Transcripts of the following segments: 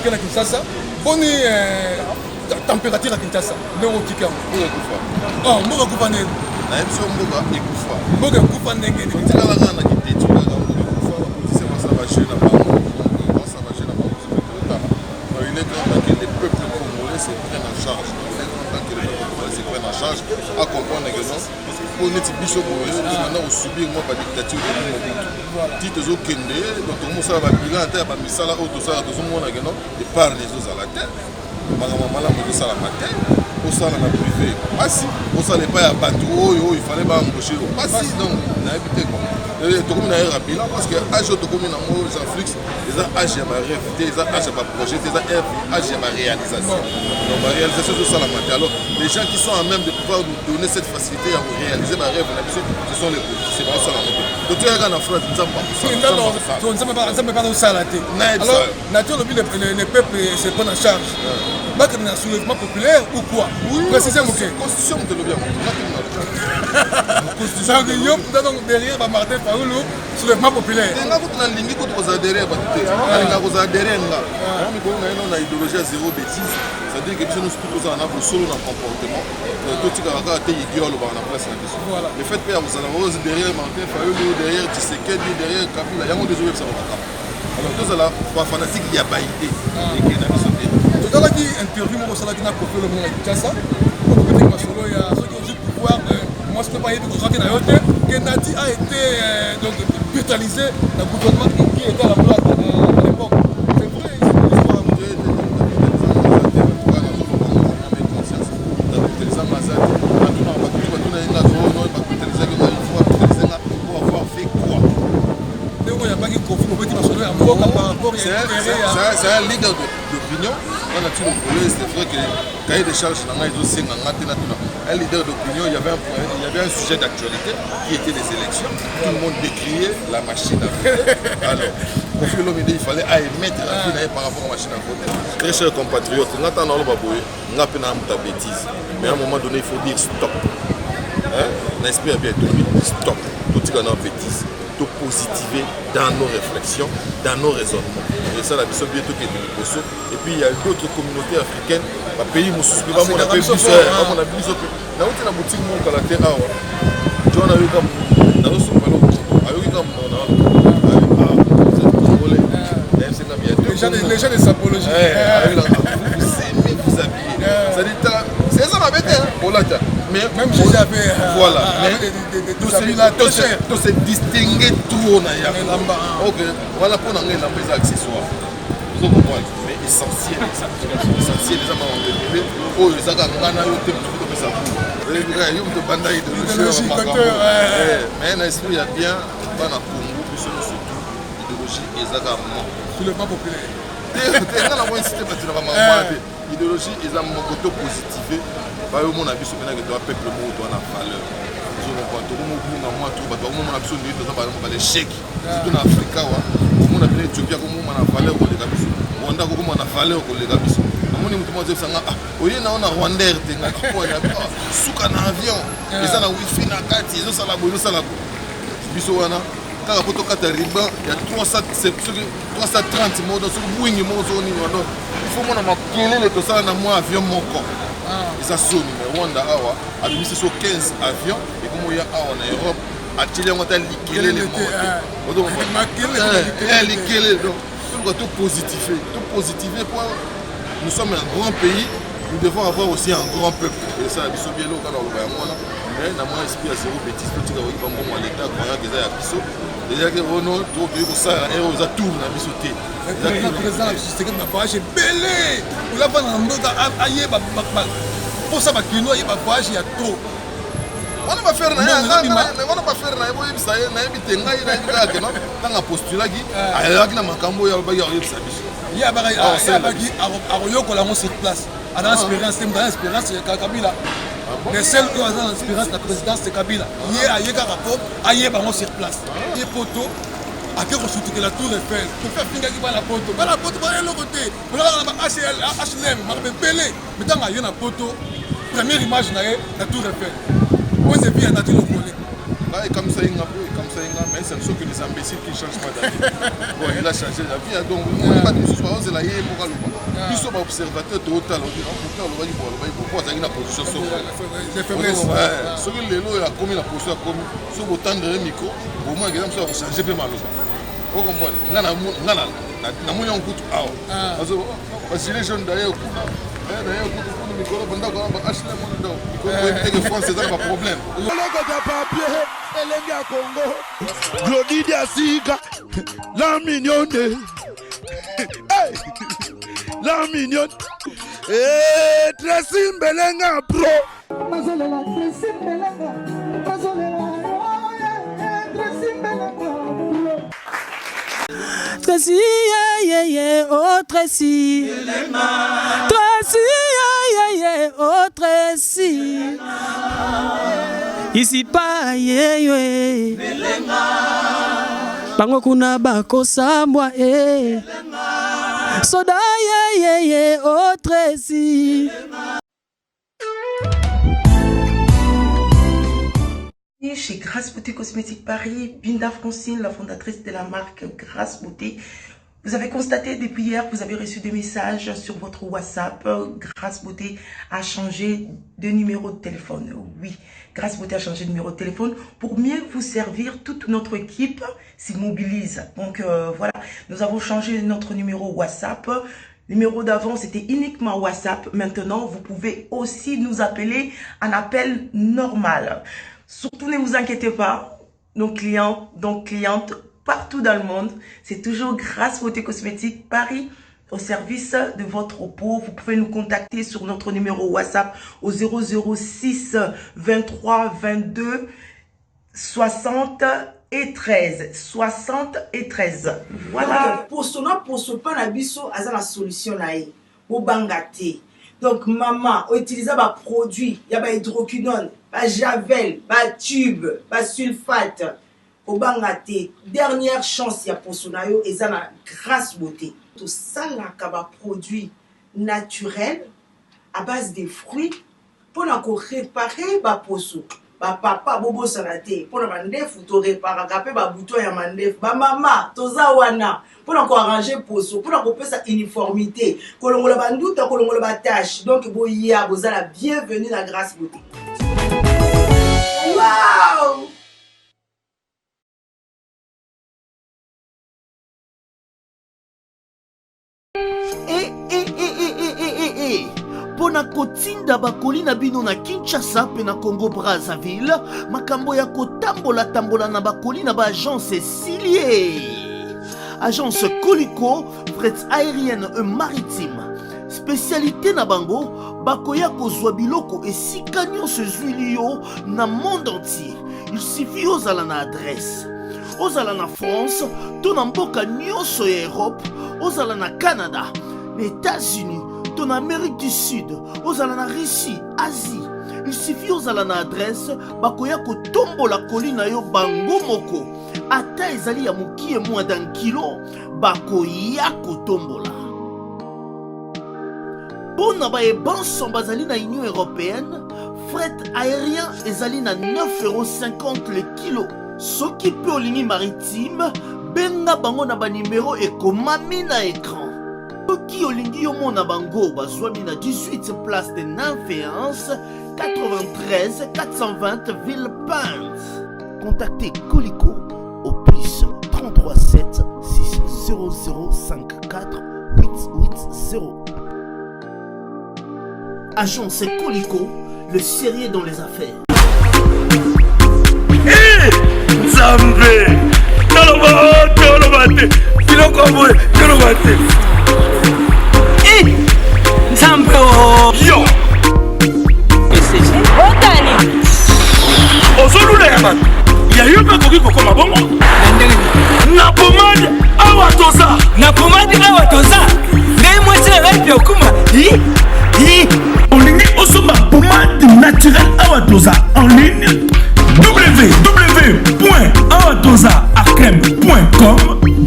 qui est à Kinshasa. Bonne température à Kinshasa. Mais au Kika. Oh, Mboga Koufane. Mboga Ekufa. Mboga Koufane. À comprendre que non, pour nous maintenant subir moi par dictature de Mobutu. Titres au Kende, donc on ça va bilan terre par misala auto ça tout le monde que non, et par les autres à la terre. Maman de ça la matin, au ça la privé. Pas si, au ça n'est pas à bateau, il fallait pas embaucher. Pas si donc, on a habité quoi. Tout comme on a bilan parce que âge tout comme on a mort les influx, les âges à ma rêveté, les âges à ma projet, les âges à ma réalisation. Donc ma réalisation de ça la matin. Alors les gens qui sont à même de pouvoir nous donner cette facilité à réaliser ma rêve, ce sont les politiciens. C'est pas ça la matin. Donc tu regardes en France, nous sommes pas ça. Ça me parle de ça la tête. Alors, naturellement, les peuples se prennent en charge. Battre un soulèvement populaire ou quoi? Précisez-moi. Constitution, on te le bien. Constitution, donc derrière Martin Faoulou, soulèvement populaire. On a l'ingé contre aux adhérents, on a adhérents là. On a idéologie à zéro bêtise. C'est-à-dire que nous sommes tous en avoir solo dans le comportement. Tout ce qui a été idéal dans la place. Le fait que vous allez derrière Martin Faoulou, derrière Tshisekedi, derrière Kabila, il y a des joueurs qui sont là. Alors tout ça là, pour fanatique, il y a baïté. Dans la interview, moi, je suis pour le monde à Kinshasa. Pour que il y a ceux qui ont du pouvoir. Moi, je ne peux pas y aller pour sortir dans l'hôtel. Kennedy a été brutalisé dans le gouvernement qui était à la place à l'époque. C'est vrai, c'est l'histoire. C'est un leader d'opinion. C'est vrai que cahier des charges, un leader d'opinion, il y avait un sujet d'actualité qui était les élections. Tout le monde décriait la machine à voter. Alors, il fallait émettre la vie par rapport à la machine à voter. Très chers compatriotes, on a une bêtise. Mais à un moment donné, il faut dire stop. L'esprit a bien tourné, stop. Tout ce qu'on a bêtise. De positiver dans nos réflexions, dans nos raisonnements. Et ça, la mission bientôt qui est de Koso. Et puis il y a d'autres communautés africaines, les pays qui sont pas mon appel, on a vu ça. Dans une boutique mon caractère, John a eu comme dans le sous-palo, a eu comme les gens de sapologie. Vous habillez. C'est ça la bête, hein? Même si j'avais voilà, tout se distinguer trop. Ok, voilà pour nous les accessoires. Vous comprenez? Mais essentiel, essentiel, les amants de bébé. Oh, les agents, on a eu tout comme ça. Vous avez vu, il y a eu de bandaille de mais l'esprit, il y a bien, dans la Congo, surtout idéologie et agents. Soulèvement populaire. Idéologie, ils ont mon côté positif. Au monde a vu ce que doit peuple monde doit la valeur. Je comprends tout le monde moi tout parce que on a besoin de par exemple les chèques surtout en Afrique au monde a bien Éthiopie comme on a valeur pour les gabiso. Rwanda comme on a valeur pour les gabiso. On est mutu mmoja sanga oye na ona Rwanda RT na kwa ya suka na avion eza na wifi na kati ezo sala boyo sala biso wana kaka poto kata riba ya 330 modo sur wingi mozo ni ndo il faut mona makelele to sala na moi avion moko. Ils sont Rwanda awa a mis sur 15 avions et comme il y a en Europe a tiré on a liquidé les motos. Donc liquidé donc tout positiver pour nous sommes un grand pays, nous devons avoir aussi un grand peuple. Et ça biso bien là dans le Rwanda mais dans mon esprit à zéro bêtise petit ka ba bon l'état croyant que ça ya biso déjà que Renault tout que ça et aux atours na biso té. Le président c'est que ma voyage est belé. Ou là va na mboka aye ba pour ça ba kino aye ba voyage ya trop. On va faire na on va faire na boye bisa na ebite ngai na ngaka que non tanga postulat qui ayaki na makambo ya ba ya yebisa biso. Ya ba aroyokola mo sur place. Ana expérience ya Kabila. Les seuls qui ont l'inspiration de la présidence de Kabila. Il y a un rapport, il y a un sur place. Il y a un poteau, à qui on la tour Eiffel. Pour faire finir la poteau. La poteau, il y a l'autre côté. On a HLM, on a Pelé. Mais quand il y a un poteau, première image, la tour Eiffel. Moi, c'est bien, on a dit le volet. comme ça, mais c'est sûr que les imbéciles qui ne changent pas d'avis. Bon, il a changé d'avis, donc on n'est pas de soucis, c'est la yé pour le ils sont observateurs total, on dit pourtant on va dire pourquoi ça a une position sur des faiblesses. Ce que les lois a commis la position comme sur autant de micro, au moins exemple ça va changer peu mal. Vous comprenez? Na moni on coûte parce que les jeunes d'ailleurs d'ailleurs le micro pendant qu'on va acheter mon dos. Il faut France c'est pas problème. Elenga Congo, Glody Diasiga, la mignonne, hey, la mignonne, eh, Tracy Belenga Pro. Mazolela Tracy Belenga, Mazolela, Tracy Belenga. Tracy, yeah, yeah, oh Tracy, Tracy, yeah, yeah, oh Tracy. Ici pas ye bango kuna bako sambwa soda ye oh Tracy. Chez Grâce Beauté Cosmétique Paris, Binda Francine, la fondatrice de la marque Grâce Beauté. Vous avez constaté depuis hier que vous avez reçu des messages sur votre WhatsApp. Grâce Beauté a changé de numéro de téléphone. Oui, Grâce Beauté a changé de numéro de téléphone pour mieux vous servir. Toute notre équipe s'immobilise. Donc voilà, nous avons changé notre numéro WhatsApp. Le numéro d'avant, c'était uniquement WhatsApp. Maintenant, vous pouvez aussi nous appeler en appel normal. Surtout, ne vous inquiétez pas. Nos clients, donc clientes, partout dans le monde, c'est toujours Grâce Beauté Cosmétique Paris au service de votre peau. Vous pouvez nous contacter sur notre numéro WhatsApp au 006 23 22 60 et 13. 60 et 13. Voilà. Pour ce pas la biso à la solution là au bangate. Donc maman utiliser un produit, il y a hydroquinone, javel, tube, sulfate. Au bangate, dernière chance ya pour sonayo et ça la Grâce Beauté. Tout ça là kaba produit naturel à base de fruits pour réparer ba poso. Ba papa bobo sanate pour mandef to réparer capé ba bouton ya mandef. Ba mama toza wana pour arranger poso pour couper sa uniformité. Kolongola banduta kolongola ba tâche. Donc boya bozala bienvenue dans Grâce Beauté. Wow! Pona kotinda bakoli na bino na Kinshasa pe na Congo Brazzaville, makambo ya kotambola tambola na bakoli na ba agence Silier. Agence Colicot, fret aérienne et maritime. Spécialité na bango, bakoya kozwa biloko esika nyonso ezwili yo na monde entier. Il suffit ozala na adresse. Ozala na France, to na mboka nyonso ya Europe, ozala na Canada, les États-Unis, ton Amérique du Sud, ozala na Russie, Asie. Il suffit ozala na adresse, bakoya kotombola kolina yo bango moko. Ata ezali ya mokie moins d'un kilo, bakoya kotombola. Pona ba ebanso bazali na Union Européenne, fret aérien ezali na 9,50 € le kilo. Soki pe olingi maritime, benga bango na ba numéro ekomami na écran. Soki olingi yo mona bango bazwami na 18 place de Nanféance, 93 420 Villepinte. Contactez Colicot au plus 33 7 600 54 880. Agence Colicot, le sérieux dans les affaires. Nzambe tolobate biloko boye tolobate Nzambe yo otani ozolula ya bato ya yo mpe koki kokoma bongo na pomade awa toza ngai mwasi na ngai mpe okuma olingi osomba pomade naturelle awa toza en ligne www.awatozaakrem.com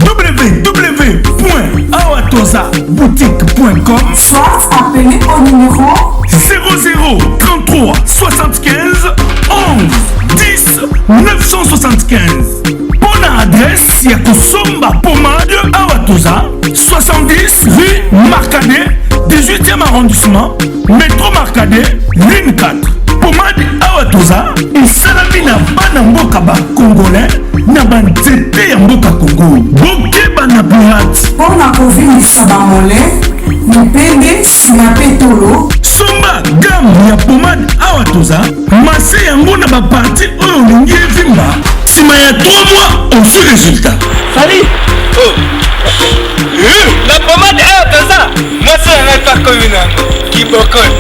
www.awatozaboutique.com Soit appelé au numéro 00 33 75 11 10 975. Pour l'adresse, il y a Kosomba Pomade Awatoza, 70 rue Marcadet, 18e arrondissement, métro Marcadet, ligne 4. Pomade Awatoza, et Salamina Banamboka Congolais, Nabanzete Yamboka Congo, Boke Banaburat. Pour la Covid, Sabamole, Mipende, Sinapetolo. Somba gamme ya pomade Awatoza, Masse yango na baparti oyo olingi evimba. Sima ya 3 mois, on fait résultat. Salut. Oh. La pommade Awatoza, moi c'est un pas comme une qui bocole.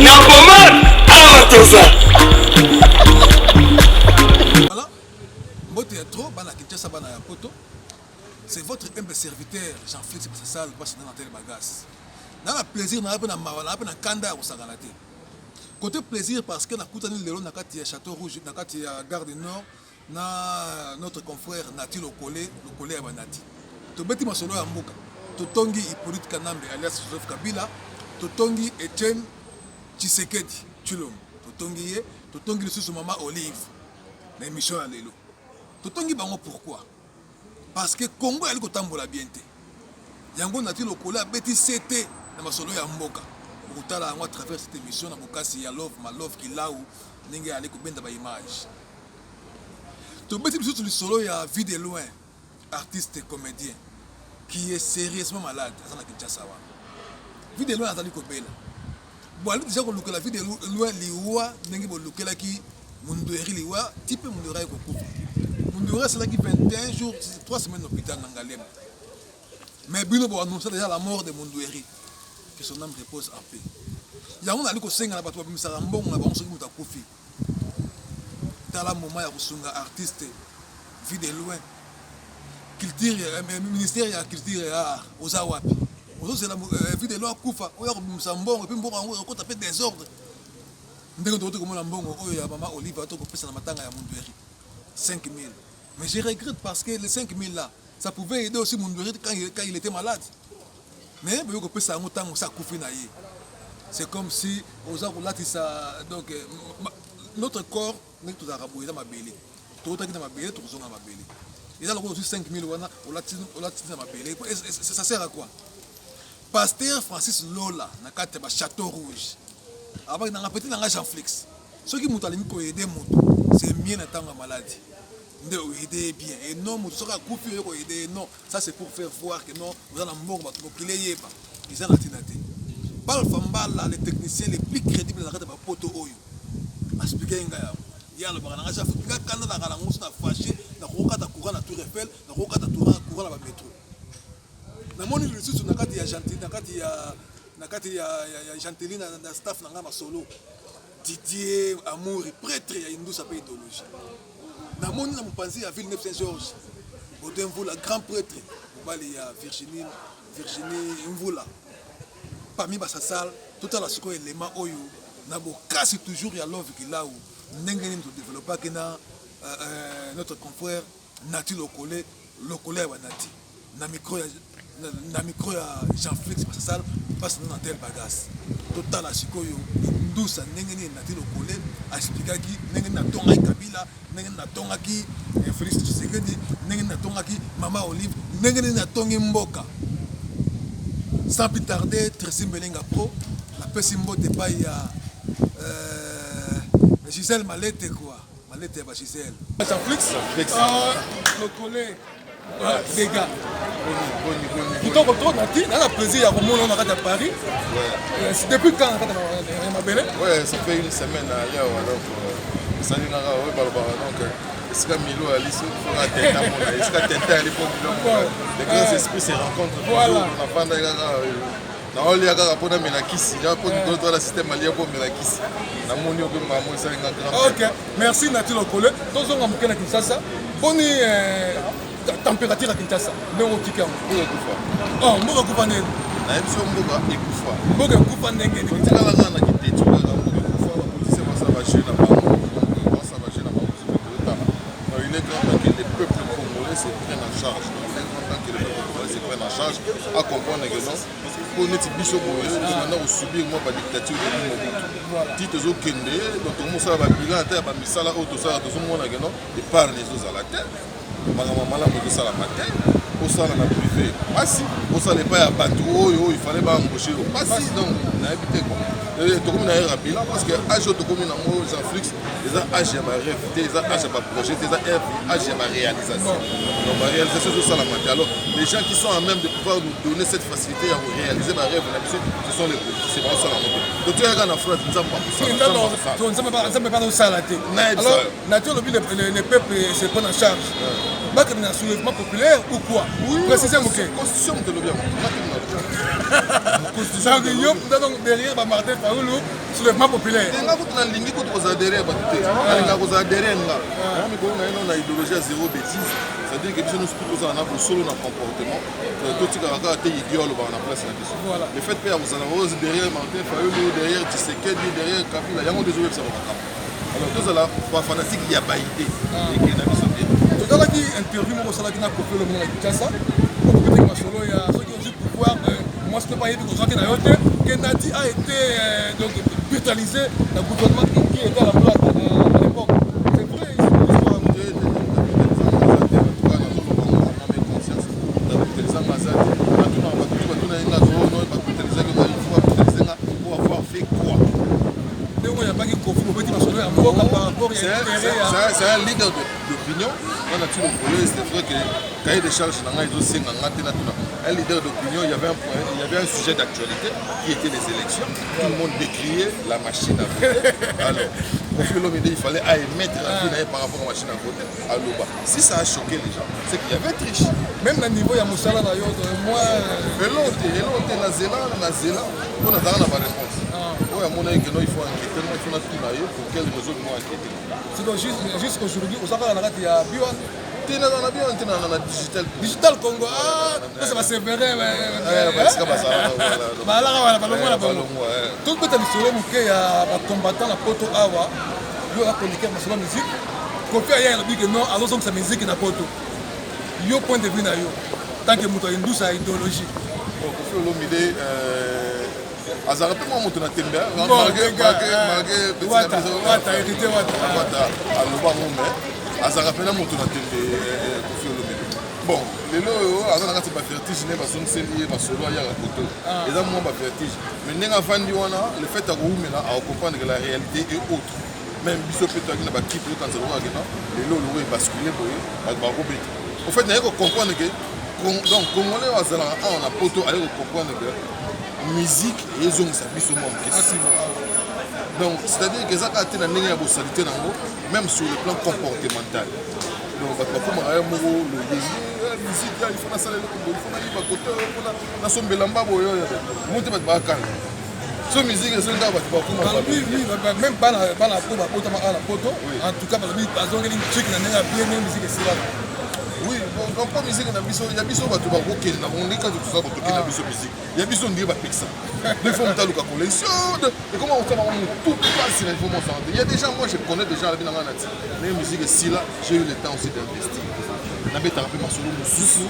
La pommade Awatoza. Voilà. Mbote ya trop, bana Kinshasa bana ya poto. C'est votre humble serviteur Jean-Félix Bassal, passe dans tel bagasse. Dans le plaisir, na na kanda au sagalate. Côté plaisir parce que na koutani lelo na kati ya Château Rouge, na kati ya Gare du Nord. Na notre confrère Nati Lokole ya Banati. Tobeti masolo ya mboka. Totongi Hippolyte Kanambe alias Joseph Kabila, totongi Etienne Tshisekedi Tshilombo. Totongi ye, totongi lisusu Mama Olive. Na émission ya lelo. Totongi bango pourquoi? Parce que Congo ali kotambola bien te. Yango Nati Lokole abeti CT na masolo ya mboka. Okutala yango à travers cette émission na bokasi ya Love Ma Love Kilau ndenge ali kobenda ba image. Tobeti biso le solo ya Vie de loin, artiste et comédien qui est sérieusement malade à la Kinshasa. Vie de loin azali kobela. Bon ali déjà ko lukela Vie de loin liwa ndenge bo lukela ki Mundweri liwa type Mundweri ko kufa. Mundweri c'est là qui 21 jours 3 semaines d'hôpital na Ngalem. Mais bino bo annoncer déjà la mort de Mundweri, que son âme repose en paix. Yango ali ko senga na bato ba misara mbongo na bango soki muta kofi. Dans le moment où un artiste vit de loin, culture, ministère de la culture et art, aux Awapi. Aujourd'hui, c'est la vie de loin, Koufa, où il y a un bon, et puis on a fait des ordres. Dès qu'on a comme un bon, où il y a Maman Olive, on a fait un matin à Mundweri. 5 000. Mais je regrette parce que les 5 000 là, ça pouvait aider aussi Mundweri quand il était malade. Mais on a fait ça, on a Koufi. C'est comme si, aux Awapi, donc, notre corps, nous avons rabouillé dans ma belle. Tout le temps, ma belle, tout le temps, ma belle. Il y a aussi 5 000 wana, on l'a tiré dans ma belle. Ça sert à quoi? Pasteur Francis Lola, na kate ba Château Rouge. Avant, dans la petite langage Jean-Félix. Ceux qui m'ont aidé, c'est mieux dans la maladie. De aider bien. Et non, nous avons coupé aider. Non, ça c'est pour faire voir que non, vous allez mort, vous allez y pas. Ils ont la tinate. Par le Fambala, les techniciens les plus crédibles dans la poto oyo. Expliquer nga ya le baranga ja fuka kana na kala ngusu na fâché na kokata courant na Tour Eiffel na kokata courant na ba métro na moni le susu na kati ya Gentil na kati ya Gentilina na staff na ngama solo Didier Amour prêtre ya Indus apa idéologie na moni na mopanzi ya Villeneuve Saint-Georges Baudin Mvula grand prêtre bali ya Virginie Mvula parmi basasal tout à la siko élément oyo na bokasi toujours ya Love Kilau ndenge nini to développer que na notre confrère Nati Lokole ya Banati na micro ya Jean-Félix Bassal passe dans tel bagasse total la sikoyo ndusa ndenge nini Nati Lokole expliquaki ndenge na tonga Kabila ndenge na tonga ki Félix Tshisekedi ndenge na tonga ki Mama Olive ndenge nini na tongi mboka sans plus tarder Tracy Mbelenga Pro la pesimbo de ya Gisèle Malete quoi. Malete ba Gisèle. Jean-Félix. Lokole. Dégâts. Tout comme toi, Nati, on a plaisir à remonter on a à Paris. C'est depuis quand on a belle? Ouais, ça fait une semaine là donc ça dit nara ouais donc est-ce que Milo Alice faut attendre mon est-ce que attendre à l'époque les grands esprits se rencontrent. Voilà. On a pas na oli aka pona melakisi ya pona d'autres la système alien pour melakisi na moni obe mamo ça nga grand. OK, merci Nati Lokole. Tozonga mukena Kinshasa. Boni température à Kinshasa. Ndongo tika mboka kufa. Oh, mboka kufa nene. Na emission mboka ekufa. Mboka kufa ndenge ni. Tika la kana kitetu la mboka kufa ba police ba ça va chez na bango. Ba ça va chez na bango sur le temps. Il est grand que les peuples congolais se prennent en charge. Il est grand que les peuples congolais se prennent en charge à comprendre que non moko neti biso boye tokanda kosubir mwa badictature de Mobutu ti tozokende donc tokomosala babilan ata ya bamisala oyo tosala tozomona keno épargne ezozala te makambo malamu ezosalama te osala na privé pasi osala epai ya bato oyo ifale baembauche yo pasi donc nayebi te quoi tokomi na era bilan parce que age oyo tokomi nango Jean Flix eza age ya barêve te eza age ya baprojet te eza age ya baréalisation donc baréalisation ezosalama te alors les gens qui sont à même de pouvoir nous donner cette facilité ya koréaliser barêve na biso ce sont les politiciens baosalama te donc toyaka na phrase nzambe nzambe mpe bazosala te alors nature olobi le peuple se prend en charge bakende na soulèvement populaire ou quoi précisez moke constitution moto elobi yango donc derrière Martin Faoulou soulèvement populaire nga kutu nalingi kutu kozala derrière bato te nalinga kozala derrière nga na mikolo na yeno na idéologie ya zéro bêtise c'est-à-dire que biso nyonso tu tozala na bosolo na comportement totikaka kaka te idée olobaka na place na biso le fait mpe ya kozala rose derrière Martin Faoulou derrière Tshisekedi derrière Kabila yango nde ezobebisa bamakambo alors tozala bafanatique ya baide ekende na biso te totalaki interview moko osalaki na Koffi Olomide na Kinshasa okopetaki masolo ya soki ozwi pouvoir moi je ne peux pas y aller parce que Nadi a été donc brutalisé dans le gouvernement qui était à la place à l'époque. C'est vrai, c'est un leader d'opinion. On a tout le volet, c'est vrai que cahier des charges, un leader d'opinion, il y avait un sujet d'actualité qui était les élections. Tout le monde décriait la machine à voter. Alors, Koffi Olomide, il fallait émettre la vie par rapport à la machine à voter. Alors, si ça a choqué les gens, c'est qu'il y avait triche. Même au niveau, il y a Moussala, moi. Et l'autre, la zéla, on a dans la réponse. Oui, à mon avis, il faut enquêter, il faut enquêter pour quelle raison il faut enquêter. C'est donc juste aujourd'hui, au Sahara, il y a Biwan. Digital Congo, ça va se faire. Tout le monde a combattant la poto awa, il y a chroniqué la musique. Koffi a dit que non, alors sa musique na poto. Il y a point de vue na yo. Tant que muto indou sa idéologie. Koffi Olomide azara pe mo muto na tembe, wata hérité wata. Aloba mo azara pe na muto na tembe Koffi Olomide. Bon, lelo azana kati ba vertige ne basongiseli basolo ya koto. Eza mo ba vertige. Mais ndenga fandi wana, le fait à koumela à comprendre que la réalité est autre. Même biso pe to akina ba kipe quand ça va gena, lelo lo basculer boye, ba robet. Au fait, il faut comprendre que donc Congolais on a poto aller comprendre que musique et ils ont sa biso mon donc c'est-à-dire que ça a été une bosalité même sur le plan comportemental. Donc la musique il faut la salle il faut aller ba côté na sombelamba boyo monte ba kan so musique c'est ndaba ba même pas la poto la poto en tout cas parce que bazonga une chic na nenga bien musique c'est là. Oui, donc pas musique na biso, il y a biso ba to ba kokela na on est quand tout ça ba kokela biso musique. Il y a biso ndiye ba peksa. Des fois on t'a luka collection. Et comment on t'a tout passe il faut mon santé. Il y a des gens moi je connais déjà la binanga nati. Les musiques si là, j'ai eu le temps aussi d'investir. Na beta rapper ma solo mususu.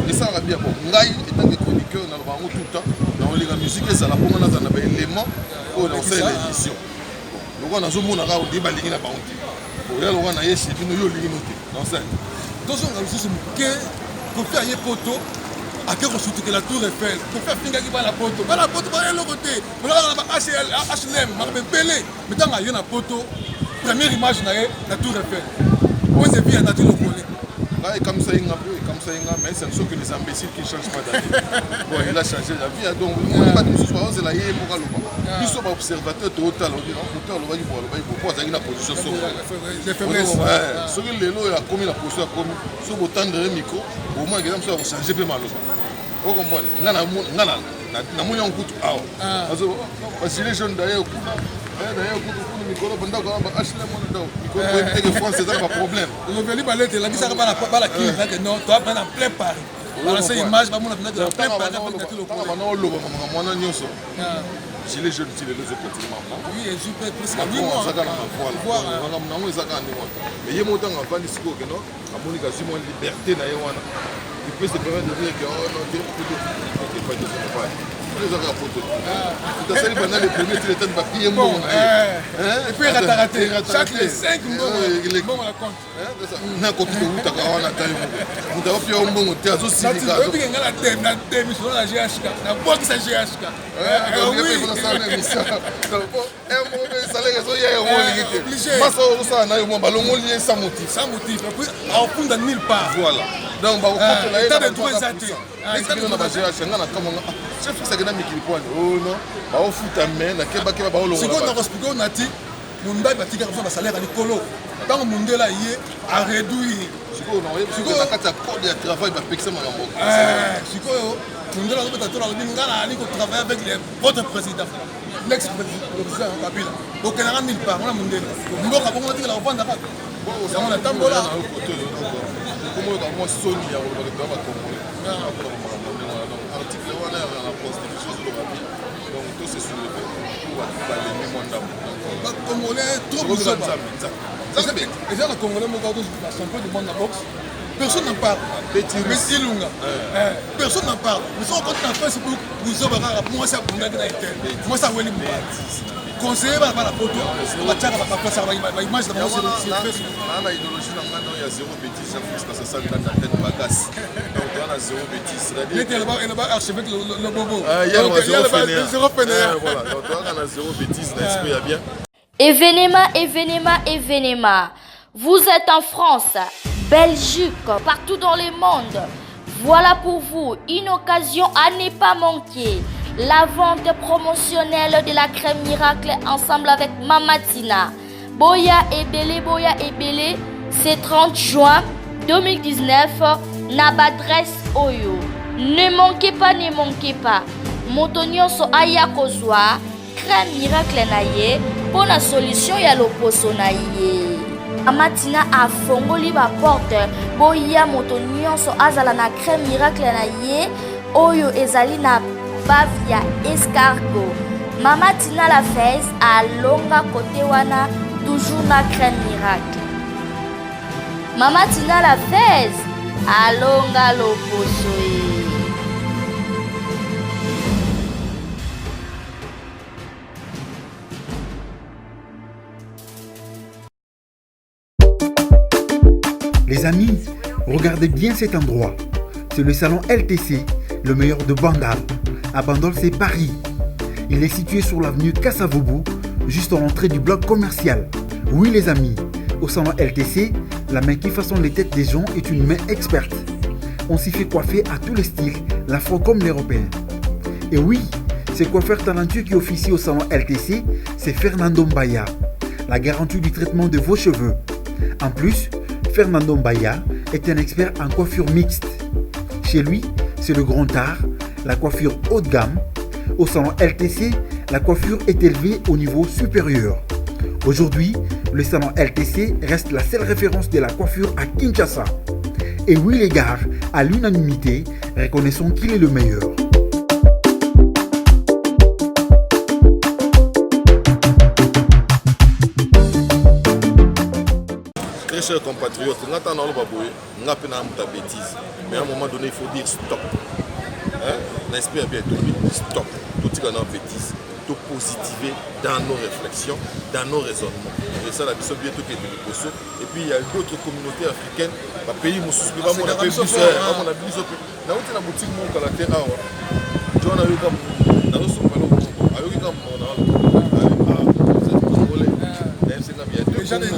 Et ça va bien bon. Ngai étant que chroniqueur na ba tout le temps. Na on la musique ça la pomona na ba élément pour lancer l'émission. Donc on a zo mona ka o débat lingi na ba on dit. Pour là on a yeshi bino yo lingi noté. Donc ça donc on a aussi que Koffi aye poto ake kosutuke la tour Eiffel Koffi afingaki ba la poto ba le côté on a ba HLM ma pele metanga yo na poto première image na ye la tour Eiffel on se vit à nature le collé là comme ça mais c'est sûr que les imbéciles qui changent pas d'avis bon il a changé la vie donc on pas de soir c'est là hier pour le ils sont observateurs total on dit auteur le va dire pour ça une position sur les faiblesses ce que les lois a commis la position comme sur autant de micro au moins exemple ça changer peu mal vous comprenez na moni on coûte parce que les jeunes d'ailleurs d'ailleurs pour micro pendant qu'on va acheter mon dos micro que France c'est un problème on veut lui parler de la qui ça pas la qui que non toi prendre en plein Paris voilà cette image va mon plein Paris si les jeunes si les autres pratiquement oui et je peux plus mais il y a montant en bande siko que non à Monica Simon liberté na yewana il peut se permettre de dire que non pas les autres photos. Tu as sali pendant les premiers, tu les temps de papier bon. Et puis il a raté. Chaque les 5 bon à la compte. Na ko tu ta ka na tayo. Mu da pia mbongo te azo silika. Tu peux ngala tem na démission la GHK. Na bois qui ça GHK. Oui, on ça na mission. Salaire zo ya yo ngite. Masa o ça na yo mo balongo lié sans motif. Sans motif. Et puis on fond dans nulle part. Voilà. Donc ba ko la état de droit exact. État de droit na GHK ngana kama chef ça que na mikili point. Oh non. Ba o futa men na keba ba o longo. C'est qu'on a expliqué on a dit Mundai batika kwa salaire ni kolo. Tant Mundela yé a réduit. Siko na na kata code de travail ba pekisa mangambo. Siko Mundela on peut attendre le ngala ni ko travailler avec votre président. L'ex-président Kabila. Donc on a mis le part on a Mundela. Mboka bongo tika la vendre pas. On a tambola. Comment moi Sony ya ko ba ba Congo. Article wana na constitution de l'Europe. Donc tout c'est sur le Congolais trop bizarre. Et ça, le Congolais, champion du monde de la boxe, personne n'en parle. Personne n'en parle. Nous sommes contre la Facebook, nous sommes moi, ça moi, ça conseiller par la photo, on va passer à l'image de la Facebook. On a idéologie, il y a zéro bêtise, parce que ça vient de la tête bagasse. Donc on a zéro bêtise. Il était là-bas, archevêque le bobo. Il y a zéro pénère. Voilà, donc on a zéro bêtise, l'esprit a bien. Événement. Vous êtes en France, Belgique, partout dans le monde. Voilà pour vous une occasion à ne pas manquer. La vente promotionnelle de la crème miracle ensemble avec Mamatina. Boya et Belé, c'est 30 juin 2019, Nabadresse Oyo. Ne manquez pas. Motonio so aya kozwa, crème miracle naye, pour la solution ya loposo naye. Mamatina a fongoli ba porte, boya motonio so azala na crème miracle naye, Oyo ezali na bavia escargot. Mamatina la fez a longa côté wana toujours na crème miracle. Mamatina la fez a longa loposo. Les amis, regardez bien cet endroit. C'est le salon LTC, le meilleur de Bandal. À Bandal, c'est Paris. Il est situé sur l'avenue Kassavoubou, juste à l'entrée du bloc commercial. Oui les amis, au salon LTC, la main qui façonne les têtes des gens est une main experte. On s'y fait coiffer à tous les styles, l'afro comme l'européen. Et oui, ce coiffeur talentueux qui officie au salon LTC, c'est Fernando Mbaya, la garantie du traitement de vos cheveux. En plus, Fernando Mbaya est un expert en coiffure mixte. Chez lui, c'est le grand art, la coiffure haut de gamme. Au salon LTC, la coiffure est élevée au niveau supérieur. Aujourd'hui, le salon LTC reste la seule référence de la coiffure à Kinshasa. Et oui les gars, à l'unanimité, reconnaissons qu'il est le meilleur. Très chers compatriotes, nous avons une bêtise. Mais à un moment donné, il faut dire stop. L'esprit a bien tout dit, stop. Tout ce qu'on a bêtise. Tout positiver dans nos réflexions, dans nos raisonnements. Et ça, la mission bientôt qui est de Koso. Et puis il y a d'autres communautés africaines, les pays où on a plus dans la boutique mon caractère, on a eu comme dans le sopalo,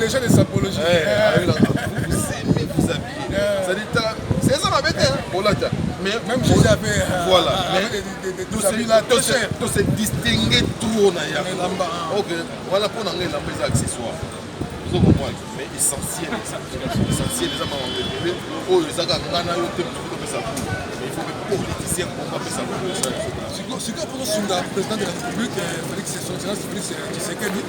les gens de sapologie. Vous aimez vous habiller. C'est ça la bête, hein. Mais même si j'avais voilà, tout se distinguer tout on a ok, voilà pour nous les accessoires. Vous comprenez, mais essentiel les hommes ont repéré oh les aga ngana yo te pour ça mais il faut que politicien combat ça pour c'est quoi pour le président de la République Félix Tshisekedi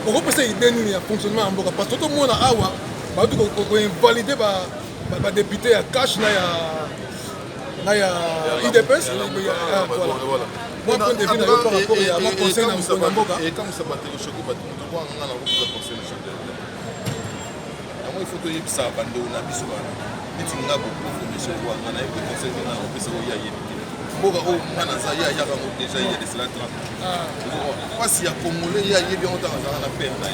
on peut penser idée nous il fonctionnement en boka parce que tout le monde a awa ba tout ko invalider ba député à cash na ya IDPS voilà moi quand devine par rapport à mon conseil na mboka et comme ça battre le choc ba tout ko ngana ko conseil le choc il faut que ça bande on a biso ba nitinga ko monsieur ko ngana ko conseil na ko pesa ko ya yebite Boga o mwana za ya ya bango déjà il y a de cela 30. Parce qu'il y a Congolais il y a bien autant na peine na.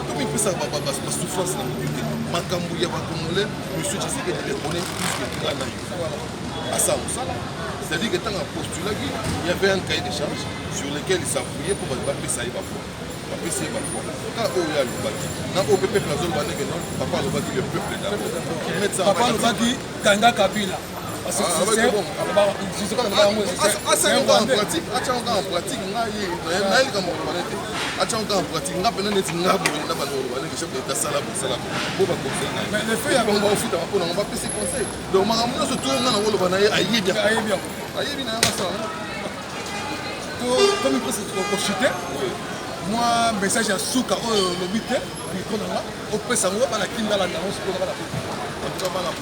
Comme il peut ça ba souffrance na côté. Makambu ya ba Congolais, monsieur Tshisekedi il connaît plus que tout là. À ça c'est-à-dire que tant postulat il y avait un cahier de charges sur lequel il s'appuyait pour battre ça il va faire. Quand il y a le bâti, dans le peuple papa le bâti le peuple d'abord. Papa le bâti Kanga Kabila. Parce que c'est bon. En pratique, en pratique, mais le fait on va aussi on va passer conseil. Donc on se tourne dans le banaye aïe bien. Comme il peut se projeter. Moi, message à Souka, le 8e, au Pessango, à la Kindala, en tout cas, la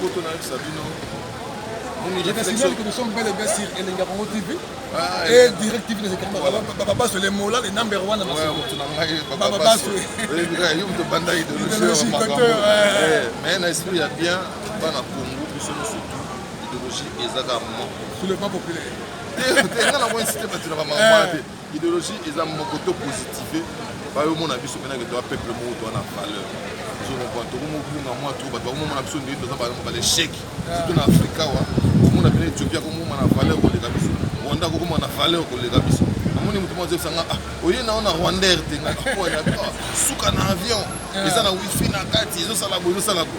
photo de Sabino. Je te signale que nous sommes bel et bien sur Elengarongo TV et Direct TV. Papa, sur les mots là, les number one. Papa, sur mais un esprit, il y a bien, dans la Congo, nous sommes surtout l'idéologie exactement. Sur le plan populaire. L'idéologie est un moto positif. Par le monde a vu ce que tu as peuple mot dans la valeur. Je ne vois pas tout le monde tout le monde a besoin de l'échec. Surtout en Afrique, tout le monde a besoin d'Éthiopie comme on a valeur pour les gabis. Rwanda comme on a valeur pour les gabis. On est mutuellement dit ça. Au lieu on a Rwanda souka na avion. Ils ont wifi na carte, ils ont ça la boue, ça la boue.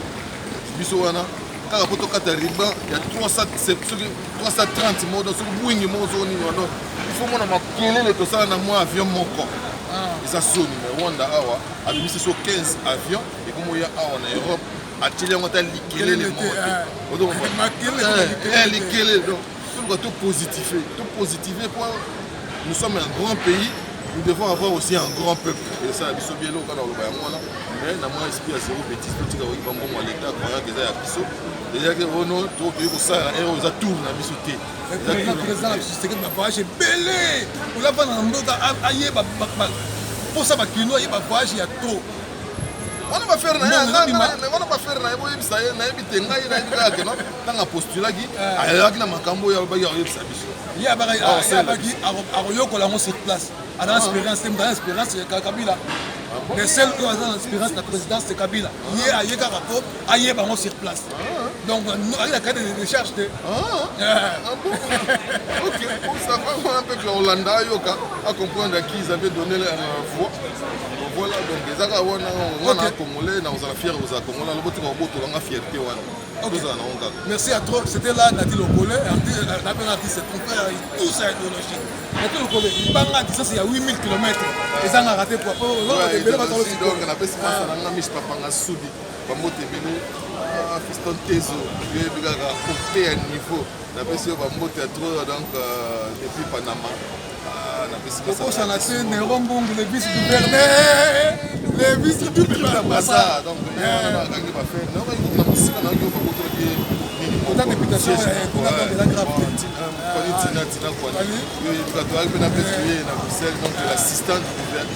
Biso wana. Quand il y a 330 mots dans ce bout, il faut que ça un avion moko. Ils ont sonné, mais Rwanda a mis sur 15 avions et comme il y a en Europe, à Chili, on a liqué les mots. Tout positiver. Nous sommes un grand pays. Nous devons avoir aussi un grand peuple. Et ça, nous sommes bien là, mais dans mon esprit, c'est une bêtise. Tout le monde a l'État, il y a Bisso. Déjà que Renault, tout le monde a tout le monde a Bissoté. Le président de la voyage est belé. On l'a pas dans le monde. Pour ça, il y a un voyage, il y a trop. On ne va pas faire rien. On ne va pas faire rien. On va faire rien. Dans la postulat, il y a un macambo, il y a un il y a un sur place. À l'espérance, c'est Kabila. Les seuls qui ont l'espérance de la présidence, c'est Kabila. Il y a un rapport, il y a un sur place. Donc, il y a un cas de recherche. Ok, ça va un peu que Hollanda a comprendre à qui ils avaient donné leur voix. Voilà, donc les Arabes, on a Congolais, on a fiers aux Congolais, on a fierté. Merci à toi, c'était là Nati Lokole, c'est ton frère, tout ça est idéologique. Nati Lokole, il parle à distance, il y a 8000 km. Et ça a raté pour rapport. Donc, on a fait ça, on a mis Papa Soudi, Pamote Bélé, Fiston Tezo, il y a un niveau. On a fait ça, depuis Panama. Pourquoi ça n'a pas Nérombong, le vice-gouverneur, le vice-gouverneur. Donc, on a fait. La députation est la grave. L'assistant du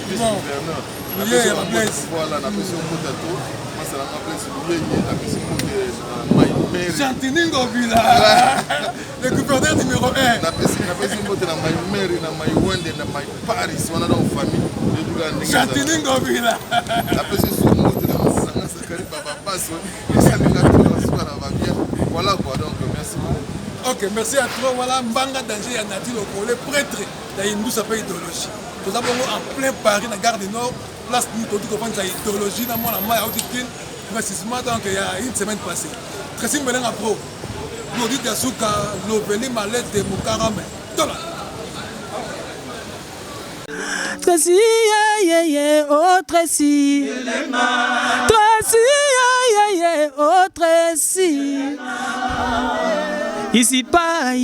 vice-gouverneur. Voilà, la personne Chantiningo Villa, le gouverneur numéro 1. La personne de la Paris, on a dans famille. Chantiningo Villa. La personne voilà quoi, donc merci beaucoup. Ok, merci à toi. Voilà, Mbanga Danger Nati Lokole, prêtre de Hindou, pays idéologie. Nous avons en plein Paris, dans la gare du Nord, place nous avons une idéologie, dans la maille précisément donc il y a une semaine passée. Très simple, pro. L'audit de Souka, l'Oveli Malette de Moukarame. Tracy, oh Tracy. Tracy, oh Tracy. Ici pas,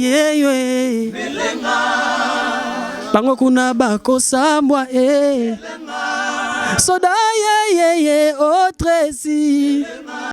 bango kuna bako sambwa, soda, oh Tracy.